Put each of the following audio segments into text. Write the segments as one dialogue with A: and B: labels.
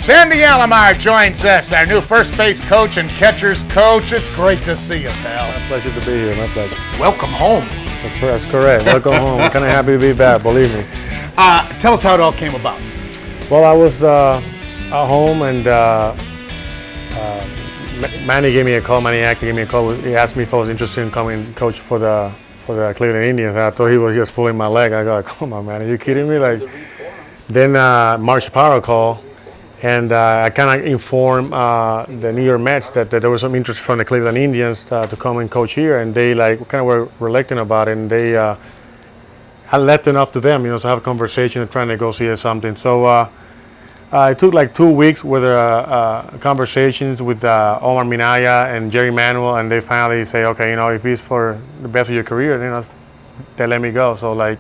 A: Sandy Alomar joins us, our new first base coach and catcher's coach. It's great to see you, pal.
B: My pleasure to be here, my pleasure.
A: Welcome home.
B: That's correct. Welcome home. I'm kind of happy to be back, believe me.
A: Tell us how it all came about.
B: Well, I was at home and Manny gave me a call. Manny Ackley gave me a call. He asked me if I was interested in coming coach for the Cleveland Indians. And I thought he was just pulling my leg. I go, come on, man, are you kidding me? Then Mark Shapiro called, and I kind of informed the New York Mets that there was some interest from the Cleveland Indians to come and coach here, and they kind of were reluctant about it, and they I left it up to them, to have a conversation and try to negotiate something. So it took 2 weeks with conversations with Omar Minaya and Jerry Manuel, and they finally say, okay, if it's for the best of your career, they let me go. So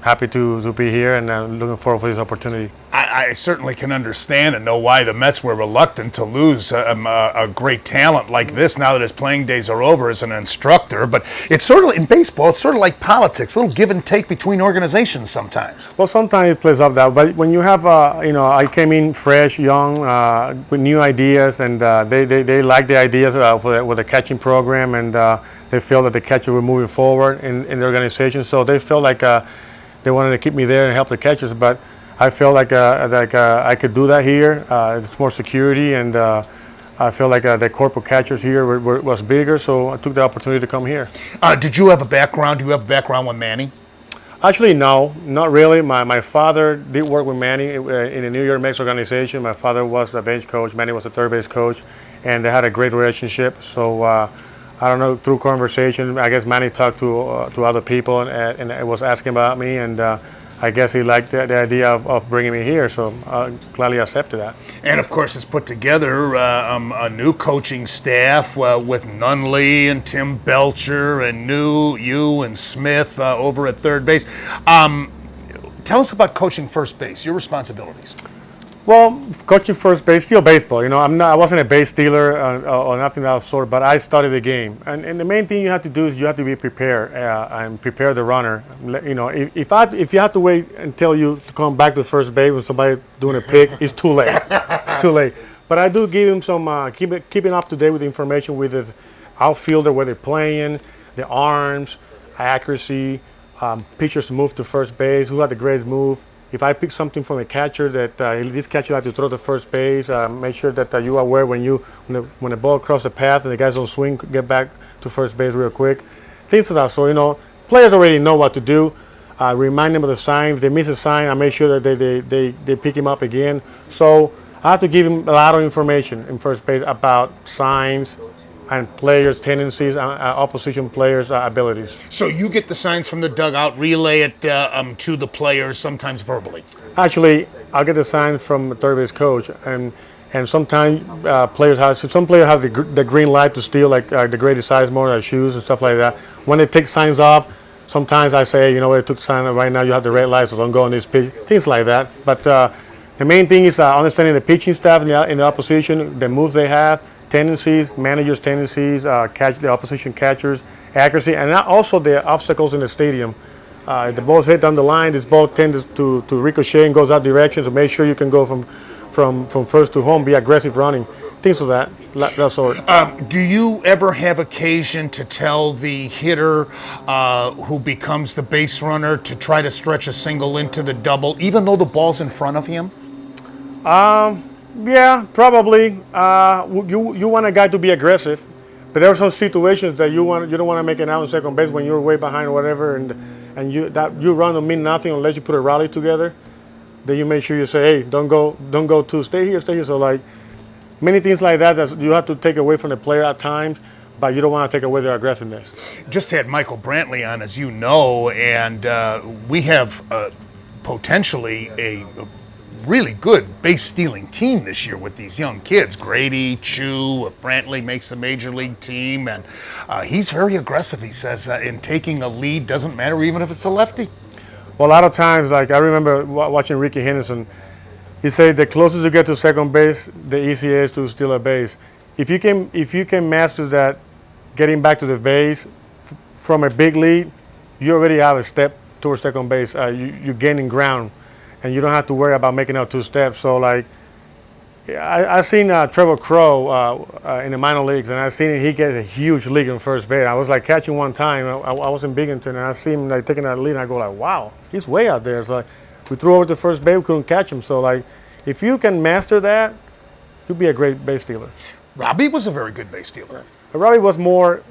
B: happy to be here and looking forward for this opportunity.
A: I certainly can understand and know why the Mets were reluctant to lose a great talent like this now that his playing days are over as an instructor. But it's sort of, in baseball, it's sort of like politics, a little give and take between organizations sometimes.
B: Well, sometimes it plays up that, but when you have, I came in fresh, young, with new ideas, and they like the ideas with the catching program, and they felt that the catcher were moving forward in the organization, so they felt like they wanted to keep me there and help the catchers, but I felt like I could do that here. It's more security, and I feel like the corporate catchers here was bigger, so I took the opportunity to come here.
A: Did you have a background? Do you have a background with Manny?
B: Actually, no, not really. My father did work with Manny in the New York Mets organization. My father was the bench coach. Manny was the third base coach, and they had a great relationship. So I don't know, through conversation, I guess Manny talked to other people and was asking about me, and I guess he liked the idea of bringing me here, so I gladly accepted that.
A: And of course, it's put together a new coaching staff with Nunley and Tim Belcher and you and Smith over at third base. Tell us about coaching first base, your responsibilities.
B: Well, coaching first base, still baseball. I wasn't a base stealer or nothing of that sort, but I studied the game. And the main thing you have to do is you have to be prepared and prepare the runner. If you have to wait until you come back to first base when somebody doing a pick, it's too late. It's too late. But I do give him some keeping up to date with the information with the outfielder, where they're playing, the arms, accuracy, pitchers move to first base, who had the greatest move. If I pick something from a catcher that this catcher like to throw to first base, make sure that you are aware when the ball crosses the path and the guys don't swing, get back to first base real quick. Things like that. So players already know what to do. Remind them of the sign. If they miss a sign, I make sure that they pick him up again. So I have to give him a lot of information in first base about signs and players' tendencies, opposition players' abilities.
A: So you get the signs from the dugout, relay it to the players, sometimes verbally.
B: Actually, I'll get the signs from the third base coach, and sometimes players have the green light to steal, like the Grady Sizemore shoes and stuff like that. When they take signs off, sometimes I say, they took sign right now. You have the red light, so don't go on this pitch. Things like that. But the main thing is understanding the pitching staff in the opposition, the moves they have, tendencies, managers' tendencies, the opposition catchers, accuracy, and also the obstacles in the stadium. If the ball's hit down the line, this ball tends to ricochet and goes that direction, so make sure you can go from first to home, be aggressive running, things of that sort.
A: Do you ever have occasion to tell the hitter who becomes the base runner to try to stretch a single into the double, even though the ball's in front of him?
B: Yeah, probably. You want a guy to be aggressive, but there are some situations that you don't want to make an out on second base when you're way behind or whatever, and you run don't mean nothing unless you put a rally together. Then you make sure you say, hey, don't go to stay here. So many things like that you have to take away from the player at times, but you don't want to take away their aggressiveness.
A: Just had Michael Brantley on, as you know, and we have potentially a really good base-stealing team this year with these young kids. Grady, Chu, Brantley makes the major league team, and he's very aggressive, he says, in taking a lead. Doesn't matter even if it's a lefty.
B: Well, a lot of times, I remember watching Ricky Henderson, he said the closest you get to second base, the easier it is to steal a base. If you can master that, getting back to the base from a big lead, you already have a step towards second base. You're gaining ground, and you don't have to worry about making out two steps. So I seen Trevor Crow in the minor leagues, and I seen he get a huge league in first base. I was like catching one time. I was in Binghamton, and I see him like taking that lead, and I go like, wow, he's way out there. So like, we threw over to first base, we couldn't catch him. So like, if you can master that, you'll be a great base stealer.
A: Robbie was a very good base stealer.
B: Robbie was more.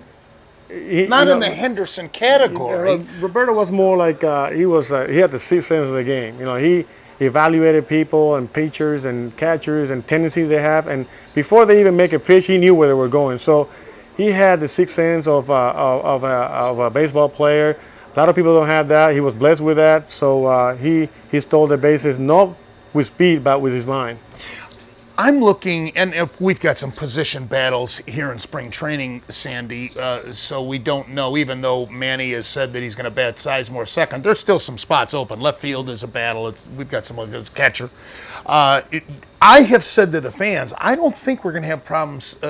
A: Not in the Henderson category.
B: Roberto was more like he had the sixth sense of the game. You know, he evaluated people and pitchers and catchers and tendencies they have, and before they even make a pitch, he knew where they were going. So he had the sixth sense of a baseball player. A lot of people don't have that. He was blessed with that. So he stole the bases not with speed, but with his mind.
A: I'm looking, and if we've got some position battles here in spring training, Sandy, so we don't know, even though Manny has said that he's going to bat Sizemore second, there's still some spots open. Left field is a battle. We've got some other catcher. I have said to the fans, I don't think we're going to have problems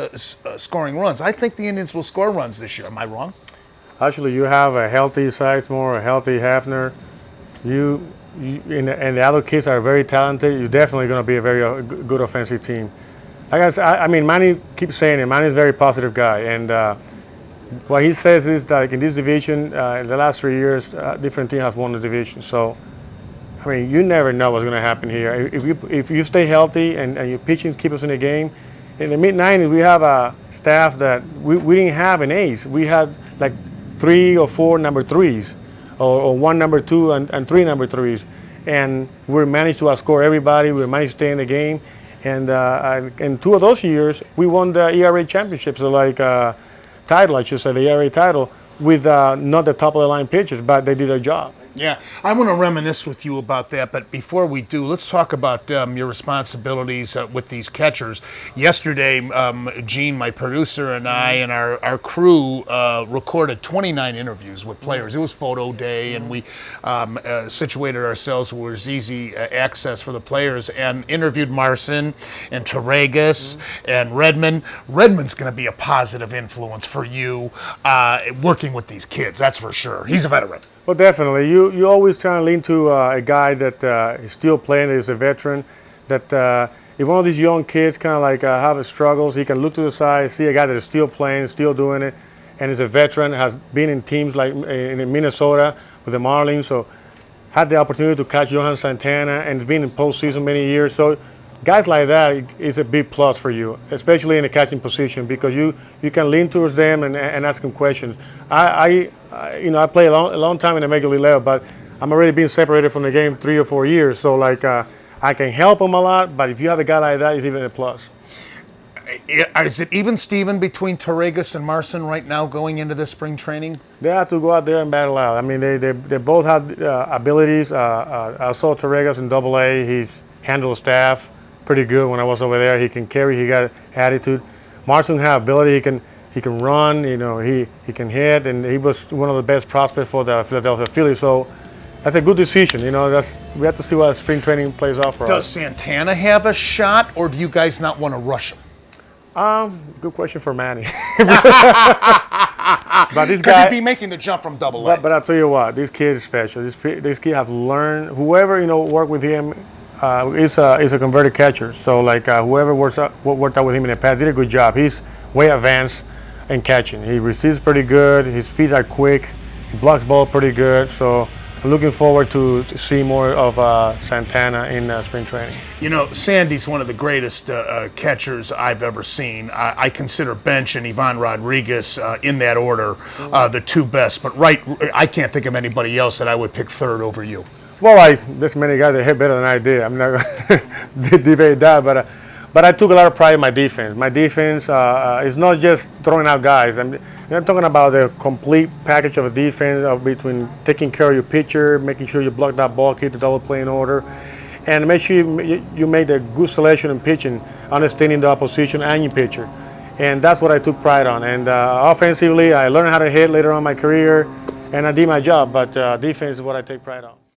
A: scoring runs. I think the Indians will score runs this year. Am I wrong?
B: Actually, you have a healthy Sizemore, a healthy Hafner. And the other kids are very talented. You're definitely going to be a very good offensive team. Like I mean, Manny keeps saying it. Manny's a very positive guy, and what he says is that in this division, in the last 3 years, different teams have won the division. So, I mean, you never know what's going to happen here. If you stay healthy and your pitching keep us in the game, in the mid-90s, we have a staff that we didn't have an ace. We had like 3 or 4 number threes. Or 1 number 2 and 3 number 3s, and we managed to outscore everybody. We managed to stay in the game, and in 2 of those years we won the ERA championship, so like title, I should say, the ERA title, with not the top of the line pitchers, but they did their job.
A: Yeah, I want to reminisce with you about that, but before we do, let's talk about your responsibilities with these catchers. Yesterday, Gene, my producer, and I and our crew recorded 29 interviews with players. It was photo day, and we situated ourselves where it was easy access for the players, and interviewed Marson and Torregas and Redmond. Redmond's going to be a positive influence for you working with these kids, that's for sure. He's a veteran.
B: Well, definitely. You always try to lean to a guy that is still playing, that is a veteran, that if one of these young kids kind of like have struggles, he can look to the side, see a guy that is still playing, still doing it, and is a veteran, has been in teams like in Minnesota with the Marlins, so had the opportunity to catch Johan Santana and has been in postseason many years. So guys like that is a big plus for you, especially in the catching position, because you can lean towards them and ask them questions. I play a long time in the major league level, but I'm already being separated from the game 3 or 4 years. So like I can help them a lot, but if you have a guy like that, it's even a plus.
A: Is it even Steven between Torregas and Marson right now going into this spring training?
B: They have to go out there and battle out. I mean, they both have abilities. I saw Torregas in AA. He's handled staff pretty good when I was over there. He can carry. He got attitude. Marson has ability. He can run. You know, he can hit, and he was one of the best prospects for the Philadelphia Phillies. So that's a good decision. You know, we have to see what spring training plays out for us.
A: Does Santana have a shot, or do you guys not want to rush him?
B: Good question for Manny. But this
A: Because
B: guy,
A: he'd be making the jump from AA.
B: But I'll tell you what, this kid is special. This kid have learned. Whoever worked with him is a converted catcher. So like whoever worked out with him in the past did a good job. He's way advanced in catching. He receives pretty good. His feet are quick. He blocks ball pretty good. So I'm looking forward to see more of Santana in spring training.
A: You know, Sandy's one of the greatest catchers I've ever seen. I consider Bench and Ivan Rodriguez in that order the 2 best. But I can't think of anybody else that I would pick third over you.
B: Well, there's many guys that hit better than I did. I'm not going to debate that, but I took a lot of pride in my defense. My defense is not just throwing out guys. I'm talking about the complete package of a defense between taking care of your pitcher, making sure you block that ball, keep the double play in order, and make sure you make a good selection in pitching, understanding the opposition and your pitcher. And that's what I took pride on. And offensively, I learned how to hit later on in my career, and I did my job. But defense is what I take pride on.